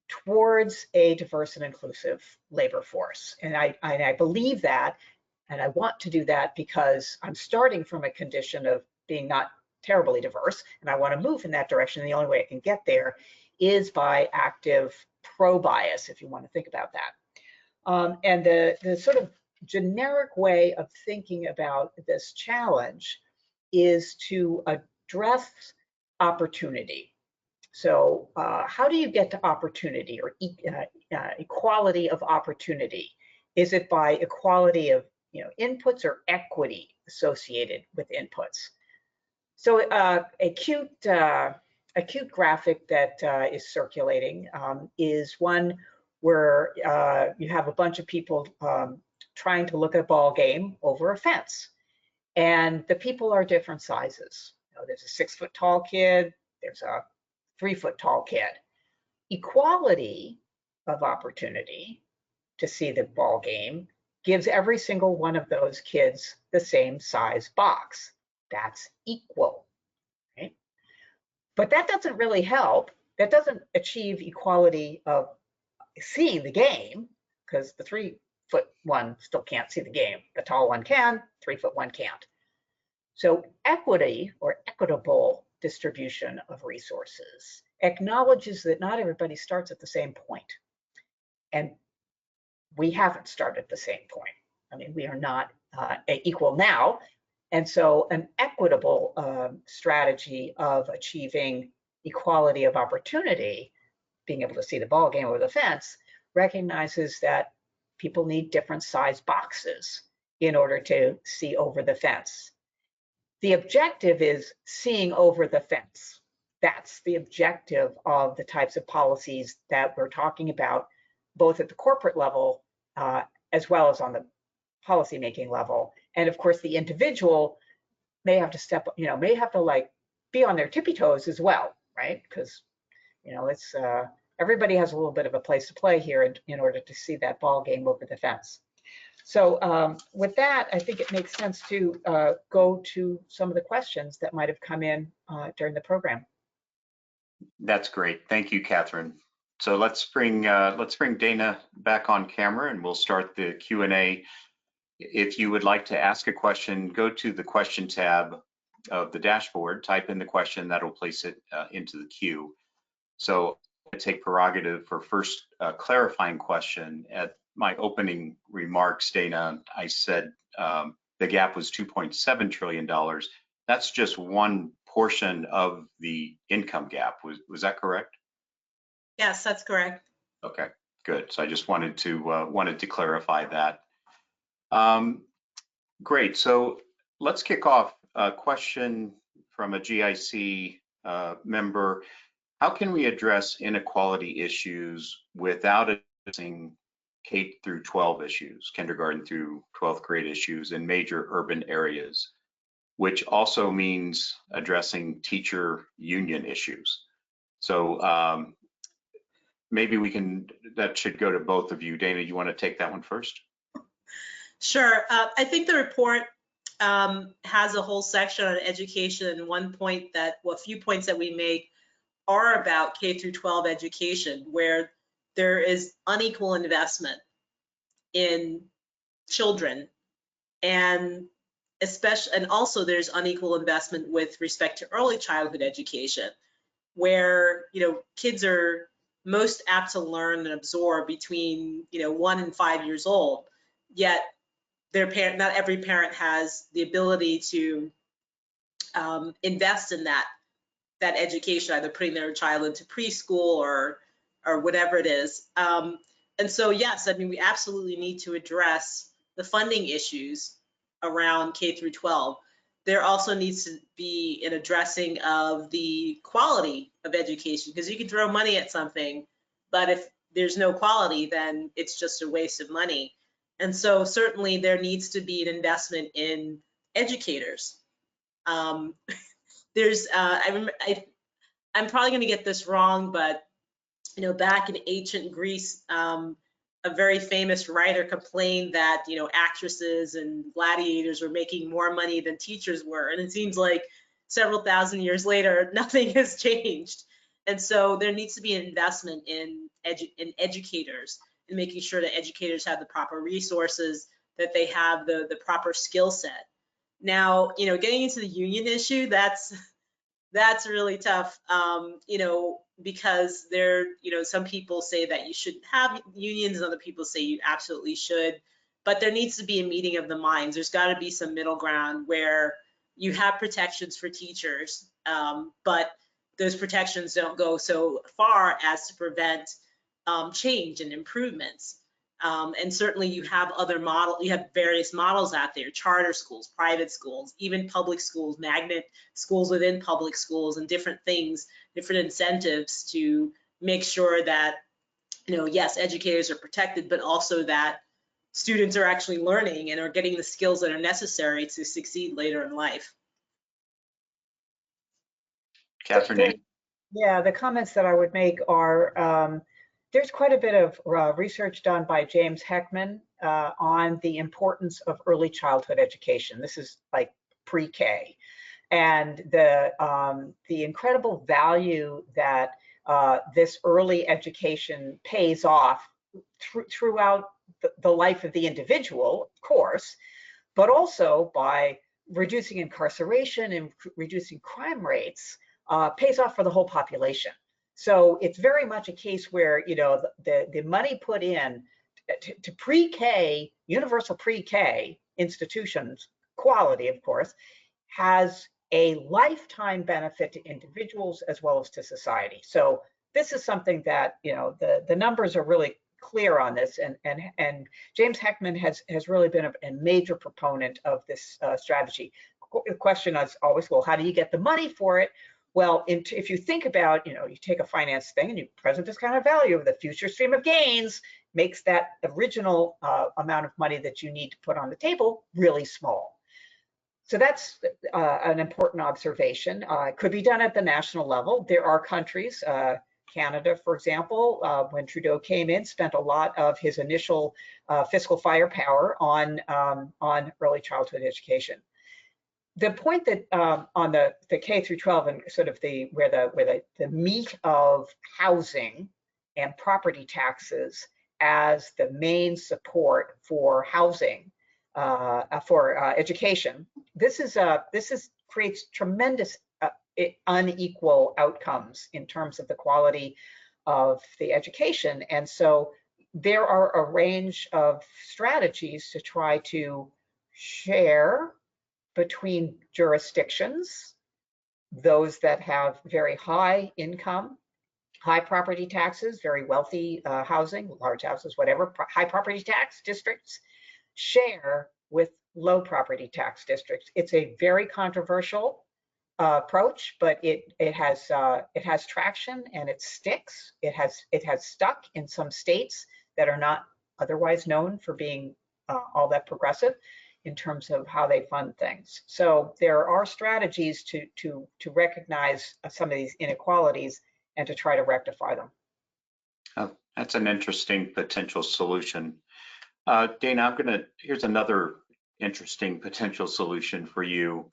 towards a diverse and inclusive labor force. And I believe that, and I want to do that because I'm starting from a condition of being not terribly diverse, and I want to move in that direction. And the only way I can get there is by active pro-bias, if you want to think about that. And the sort of generic way of thinking about this challenge is to address opportunity. So how do you get to opportunity or equality of opportunity? Is it by equality of inputs or equity associated with inputs? So a cute graphic that is circulating is one where you have a bunch of people trying to look at a ball game over a fence. And the people are different sizes. You know, there's a 6 foot tall kid, there's a 3 foot tall kid. Equality of opportunity to see the ball game gives every single one of those kids the same size box. That's equal, right? But that doesn't really help. That doesn't achieve equality of seeing the game, because the 3 foot one still can't see the game. The tall one can, 3 foot one can't. So equity or equitable distribution of resources acknowledges that not everybody starts at the same point. And we haven't started at the same point. I mean, we are not equal now. And so an equitable strategy of achieving equality of opportunity, being able to see the ball game over the fence, recognizes that people need different size boxes in order to see over the fence. The objective is seeing over the fence. That's the objective of the types of policies that we're talking about, both at the corporate level as well as on the policymaking level. And of course, the individual may have to step, may have to like be on their tippy toes as well, right? Because, it's everybody has a little bit of a place to play here in order to see that ball game over the fence. So with that, I think it makes sense to go to some of the questions that might have come in during the program. That's great. Thank you, Catherine. So let's bring Dana back on camera, and we'll start the Q&A. If you would like to ask a question, go to the question tab of the dashboard, type in the question, that'll place it into the queue. So I take prerogative for first clarifying question. At my opening remarks, Dana, I said the gap was $2.7 trillion. That's just one portion of the income gap. Was that correct? Yes, that's correct. Okay, good. So I just wanted to clarify that. Great. So let's kick off a question from a GIC member. How can we address inequality issues without addressing K through 12 issues, kindergarten through 12th grade issues in major urban areas, which also means addressing teacher union issues? So maybe that should go to both of you. Dana, you want to take that one first? Sure. I think the report has a whole section on education, and a few points that we make are about K through 12 education, where there is unequal investment in children, and also there's unequal investment with respect to early childhood education, where kids are most apt to learn and absorb between 1 and 5 years old, yet not every parent has the ability to invest in that education, either putting their child into preschool or whatever it is. And so, yes, I mean, we absolutely need to address the funding issues around K through 12. There also needs to be an addressing of the quality of education, because you can throw money at something, but if there's no quality, then it's just a waste of money. And so certainly there needs to be an investment in educators. I'm probably going to get this wrong, but back in ancient Greece, a very famous writer complained that actresses and gladiators were making more money than teachers were, and it seems like several thousand years later nothing has changed. And so there needs to be an investment in educators, and making sure that educators have the proper resources, that they have the proper skill set. Now, getting into the union issue, that's really tough, because some people say that you shouldn't have unions, and other people say you absolutely should. But there needs to be a meeting of the minds. There's got to be some middle ground where you have protections for teachers, but those protections don't go so far as to prevent change and improvements. And certainly you have you have various models out there, charter schools, private schools, even public schools, magnet schools within public schools, and different things, different incentives to make sure that, yes, educators are protected, but also that students are actually learning and are getting the skills that are necessary to succeed later in life. Catherine? Yeah, the comments that I would make are, there's quite a bit of research done by James Heckman on the importance of early childhood education. This is like pre-K, and the incredible value that this early education pays off throughout the life of the individual, of course, but also by reducing incarceration and reducing crime rates, pays off for the whole population. So it's very much a case where, the money put in to pre-K, universal pre-K institutions, quality, of course, has a lifetime benefit to individuals as well as to society. So this is something that, the numbers are really clear on this, and James Heckman has really been a major proponent of this strategy. The question is always, well, how do you get the money for it? Well, if you think about, you take a finance thing and you present discounted value of the future stream of gains, makes that original amount of money that you need to put on the table really small. So that's an important observation. It could be done at the national level. There are countries, Canada, for example, when Trudeau came in, spent a lot of his initial fiscal firepower on early childhood education. The point that on the K through 12 and sort of where the meat of housing and property taxes as the main support for housing, for education, this creates tremendous unequal outcomes in terms of the quality of the education. And so there are a range of strategies to try to share between jurisdictions, those that have very high income, high property taxes, very wealthy housing, large houses, whatever, high property tax districts, share with low property tax districts. It's a very controversial approach, but it has traction and it sticks. It has stuck in some states that are not otherwise known for being all that progressive in terms of how they fund things. So there are strategies to recognize some of these inequalities and to try to rectify them. Oh, that's an interesting potential solution. Dana, here's another interesting potential solution for you.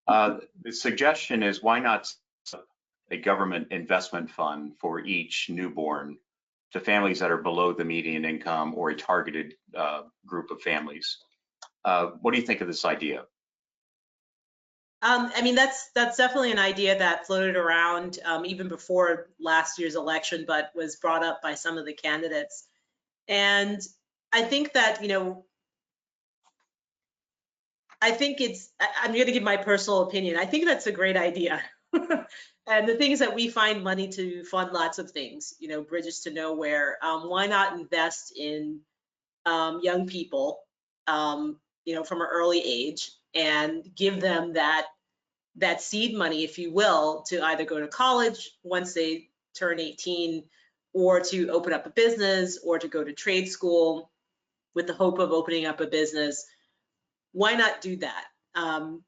The suggestion is, why not set up a government investment fund for each newborn to families that are below the median income or a targeted group of families? What do you think of this idea? I mean, that's definitely an idea that floated around even before last year's election, but was brought up by some of the candidates. And I think that, I'm going to give my personal opinion. I think that's a great idea. And the thing is that we find money to fund lots of things, bridges to nowhere. Why not invest in young people, from an early age, and give them that seed money, if you will, to either go to college once they turn 18, or to open up a business, or to go to trade school with the hope of opening up a business. Why not do that, and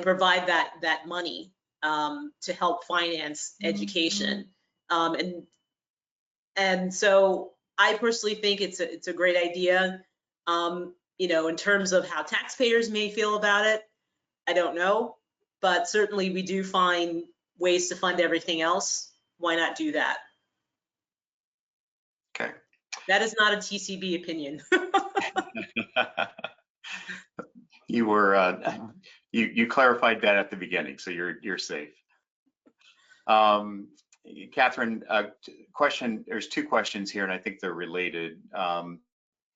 provide that money to help finance education? And so I personally think it's a great idea. In terms of how taxpayers may feel about it, I don't know, but certainly we do find ways to fund everything else. Why not do that? Okay. That is not a TCB opinion. You were you clarified that at the beginning, so you're safe. Catherine, there's two questions here, and I think they're related.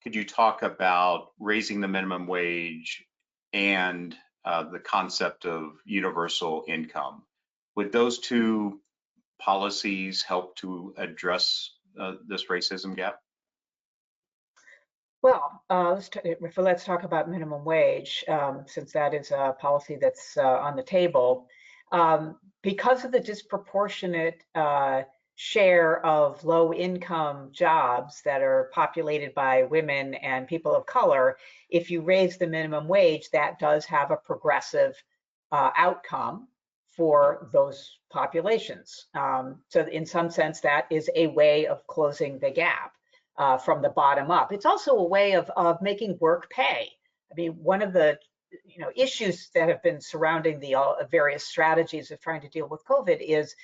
Could you talk about raising the minimum wage and the concept of universal income? Would those two policies help to address this racism gap? Well, let's talk about minimum wage, since that is a policy that's on the table. Because of the disproportionate share of low-income jobs that are populated by women and people of color, if you raise the minimum wage, that does have a progressive outcome for those populations. So in some sense, that is a way of closing the gap. From the bottom up. It's also a way of making work pay. I mean, one of the issues that have been surrounding the various strategies of trying to deal with COVID is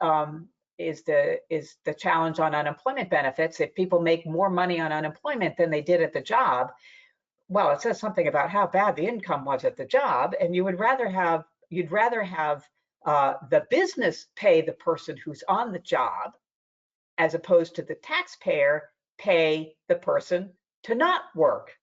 the challenge on unemployment benefits. If people make more money on unemployment than they did at the job, well, it says something about how bad the income was at the job, and you'd rather have the business pay the person who's on the job, as opposed to the taxpayer pay the person to not work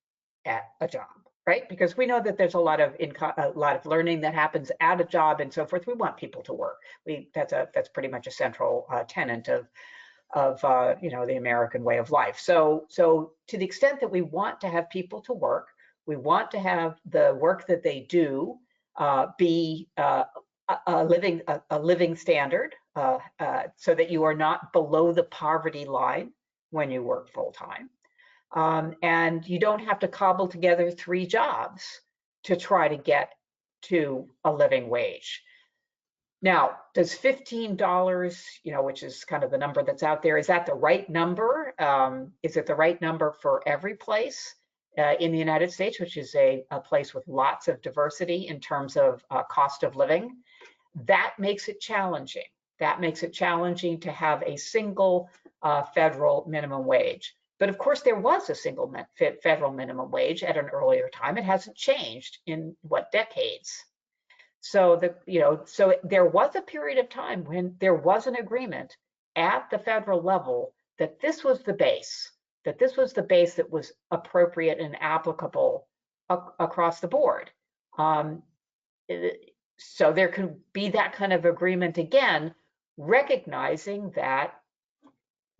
at a job, right? Because we know that there's a lot of learning that happens at a job and so forth. We want people to work. That's pretty much a central tenet of the American way of life. So to the extent that we want to have people to work, we want to have the work that they do be a living standard, so that you are not below the poverty line when you work full time. And you don't have to cobble together 3 jobs to try to get to a living wage. Now, does $15, which is kind of the number that's out there, is that the right number? Is it the right number for every place in the United States, which is a place with lots of diversity in terms of cost of living? That makes it challenging. That makes it challenging to have a single federal minimum wage. But of course, there was a single federal minimum wage at an earlier time. It hasn't changed in what, decades? So so there was a period of time when there was an agreement at the federal level that this was the base, that was appropriate and applicable across the board. So there could be that kind of agreement again, recognizing that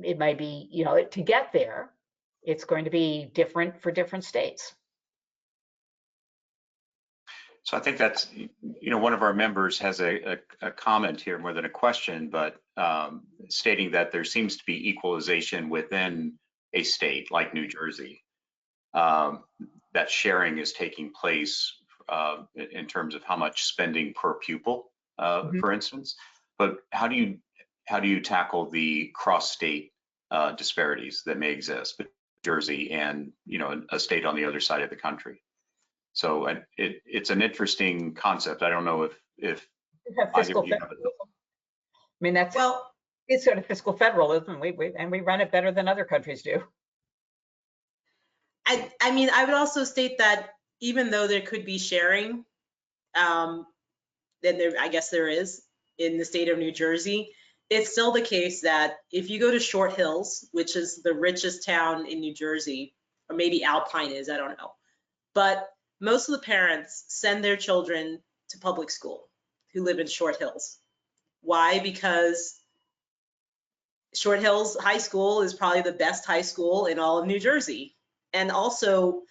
it might be, to get there, it's going to be different for different states. So I think that's, one of our members has a comment here more than a question, but stating that there seems to be equalization within a state like New Jersey, that sharing is taking place in terms of how much spending per pupil, for instance. But how do you tackle the cross-state disparities that may exist between Jersey and a state on the other side of the country? So it's an interesting concept. I don't know if fiscal federalism. I mean, it's sort of fiscal federalism. We run it better than other countries do. I mean, I would also state that even though there could be sharing, then I guess there is in the state of New Jersey, it's still the case that if you go to Short Hills, which is the richest town in New Jersey, or maybe Alpine is, I don't know, but most of the parents send their children to public school who live in Short Hills. Why? Because Short Hills High School is probably the best high school in all of New Jersey. And also,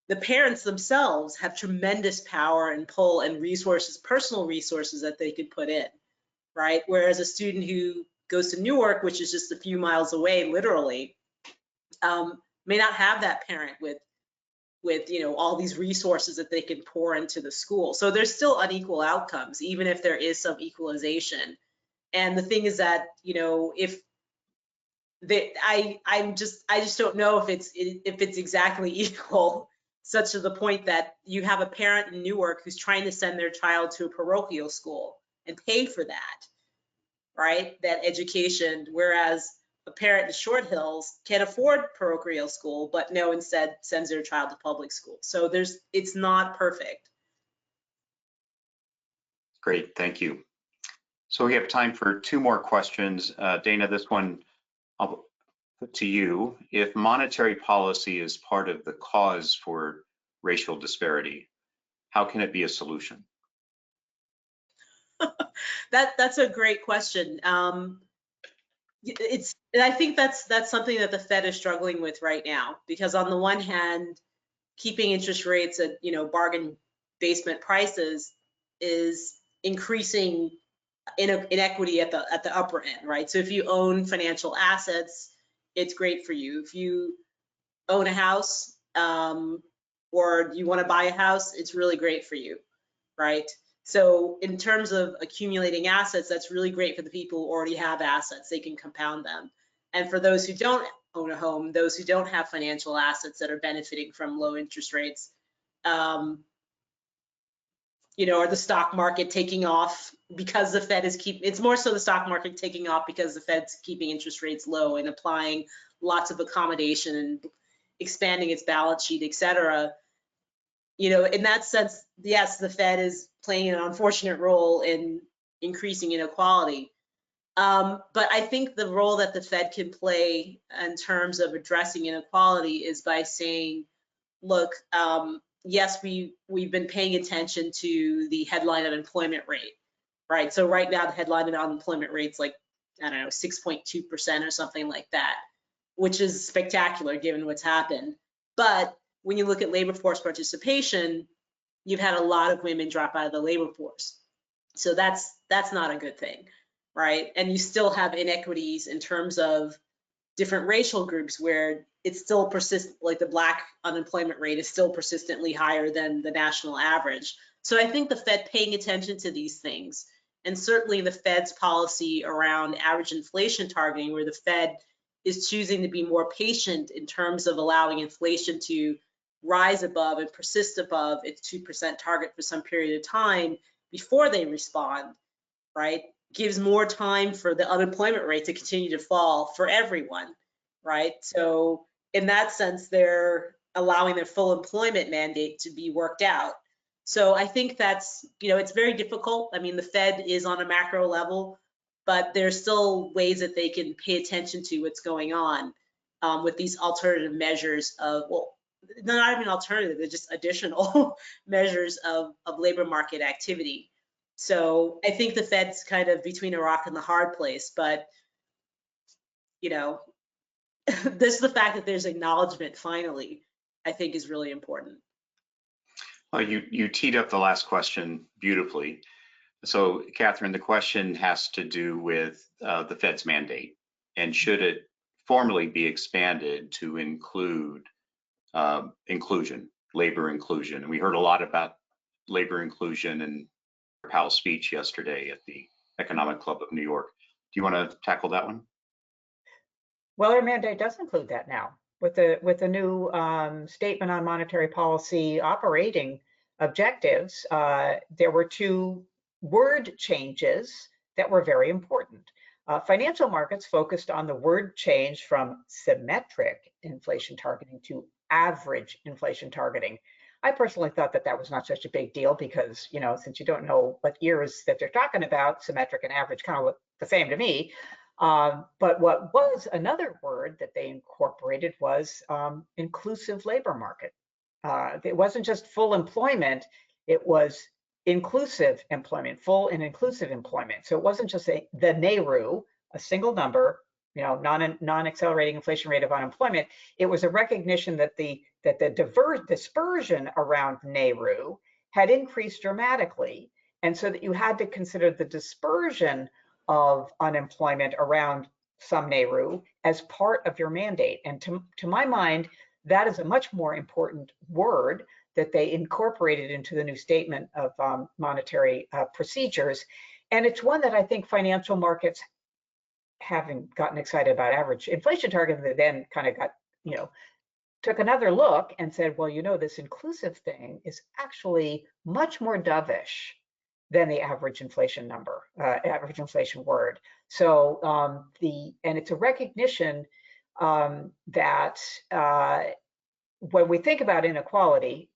the parents themselves have tremendous power and pull and resources, personal resources that they could put in, right? Whereas a student who goes to Newark, which is just a few miles away, literally, may not have that parent with all these resources that they can pour into the school. So there's still unequal outcomes, even if there is some equalization. And the thing is that, I just don't know if it's exactly equal, such to the point that you have a parent in Newark who's trying to send their child to a parochial school and pay for that, right? That education, whereas a parent in Short Hills can afford parochial school, but no, instead sends their child to public school. So it's not perfect. Great, thank you. So we have time for 2 more questions. Dana, this one I'll put to you. If monetary policy is part of the cause for racial disparity, how can it be a solution? That's a great question. and I think that's something that the Fed is struggling with right now, because on the one hand, keeping interest rates at, bargain basement prices is increasing inequity at the upper end, right? So if you own financial assets, it's great for you. If you own a house, or you want to buy a house, it's really great for you, right? So in terms of accumulating assets, that's really great for the people who already have assets. They can compound them. And for those who don't own a home, those who don't have financial assets that are benefiting from low interest rates, are the stock market taking off because the Fed is it's more so the stock market taking off because the Fed's keeping interest rates low and applying lots of accommodation and expanding its balance sheet, et cetera. In that sense, yes, the Fed is playing an unfortunate role in increasing inequality. But I think the role that the Fed can play in terms of addressing inequality is by saying, look, yes, we've been paying attention to the headline unemployment rate, right? So right now the headline unemployment rate's like, I don't know, 6.2% or something like that, which is spectacular given what's happened. But when you look at labor force participation, you've had a lot of women drop out of the labor force. So that's not a good thing, right? And you still have inequities in terms of different racial groups where it's still persistent, like the Black unemployment rate is still persistently higher than the national average. So I think the Fed paying attention to these things, and certainly the Fed's policy around average inflation targeting, where the Fed is choosing to be more patient in terms of allowing inflation to rise above and persist above its 2% target for some period of time before they respond, right? Gives more time for the unemployment rate to continue to fall for everyone, right? So in that sense, they're allowing their full employment mandate to be worked out. So I think that's, it's very difficult. I mean, the Fed is on a macro level, but there's still ways that they can pay attention to what's going on with these alternative measures of, well, they're not even alternative, they're just additional measures of labor market activity. So I think the Fed's kind of between a rock and the hard place, but this is the fact that there's acknowledgement finally, I think is really important. Well, you teed up the last question beautifully. So, Catherine, the question has to do with the Fed's mandate, and should it formally be expanded to include inclusion, labor inclusion? And we heard a lot about labor inclusion in Powell's speech yesterday at the Economic Club of New York. Do you want to tackle that one? Well, our mandate does include that now with the new statement on monetary policy operating objectives. There were two word changes that were very important. Financial markets focused on the word change from symmetric inflation targeting to average inflation targeting. I personally thought that was not such a big deal because, since you don't know what years that they're talking about, symmetric and average kind of look the same to me. But what was another word that they incorporated was inclusive labor market. It wasn't just full employment, it was inclusive employment, full and inclusive employment. So it wasn't just the NAIRU, a single number, non-accelerating inflation rate of unemployment. It was a recognition that the dispersion around NAIRU had increased dramatically. And so that you had to consider the dispersion of unemployment around some NAIRU as part of your mandate. And to my mind, that is a much more important word that they incorporated into the new statement of monetary procedures. And it's one that I think financial markets, having gotten excited about average inflation target, they then kind of got, took another look and said, well, this inclusive thing is actually much more dovish than the average inflation number, average inflation word. So and it's a recognition that when we think about inequality,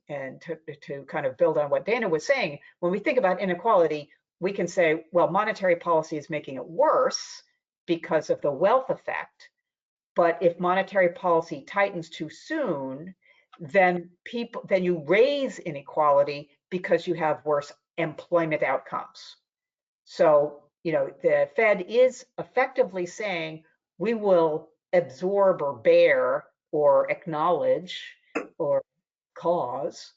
and to kind of build on what Dana was saying, when we think about inequality, we can say, well, monetary policy is making it worse because of the wealth effect. But if monetary policy tightens too soon, then you raise inequality because you have worse employment outcomes. So the Fed is effectively saying we will absorb or bear or acknowledge or cause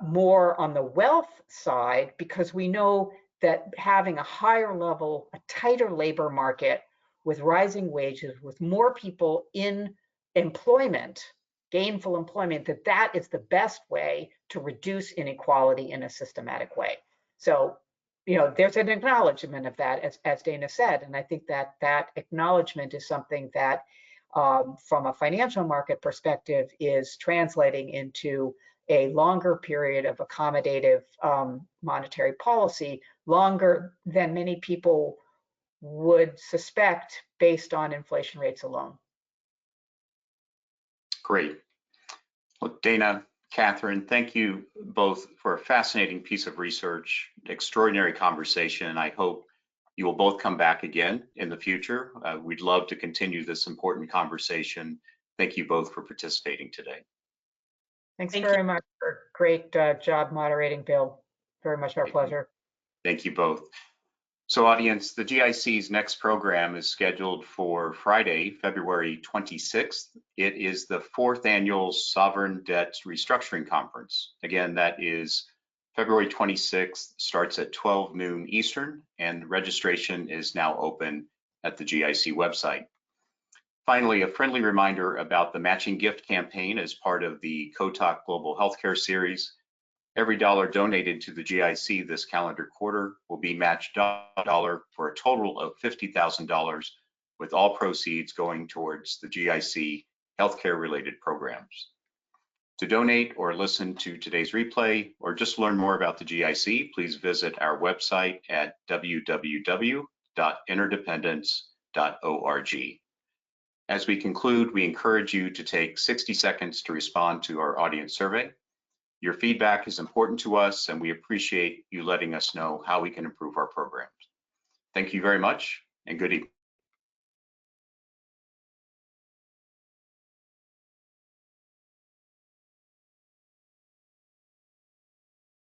more on the wealth side, because we know that having a higher level, a tighter labor market with rising wages, with more people in employment, gainful employment, that is the best way to reduce inequality in a systematic way. So, there's an acknowledgement of that, as Dana said, and I think that acknowledgement is something that, from a financial market perspective, is translating into a longer period of accommodative monetary policy, longer than many people would suspect based on inflation rates alone. Great. Well, Dana, Catherine, thank you both for a fascinating piece of research, extraordinary conversation. I hope you will both come back again in the future. We'd love to continue this important conversation. Thank you both for participating today. Thanks very much for a great job moderating, Bill. Very much our pleasure. Thank you both. So audience, the GIC's next program is scheduled for Friday, February 26th. It is the 4th annual Sovereign Debt Restructuring Conference. Again, that is February 26th, starts at 12 noon Eastern, and registration is now open at the GIC website. Finally, a friendly reminder about the matching gift campaign as part of the COTAC Global Healthcare Series. Every dollar donated to the GIC this calendar quarter will be matched $1 for a total of $50,000, with all proceeds going towards the GIC healthcare related programs. To donate or listen to today's replay or just learn more about the GIC, please visit our website at www.interdependence.org. As we conclude, we encourage you to take 60 seconds to respond to our audience survey. Your feedback is important to us, and we appreciate you letting us know how we can improve our programs. Thank you very much, and good evening.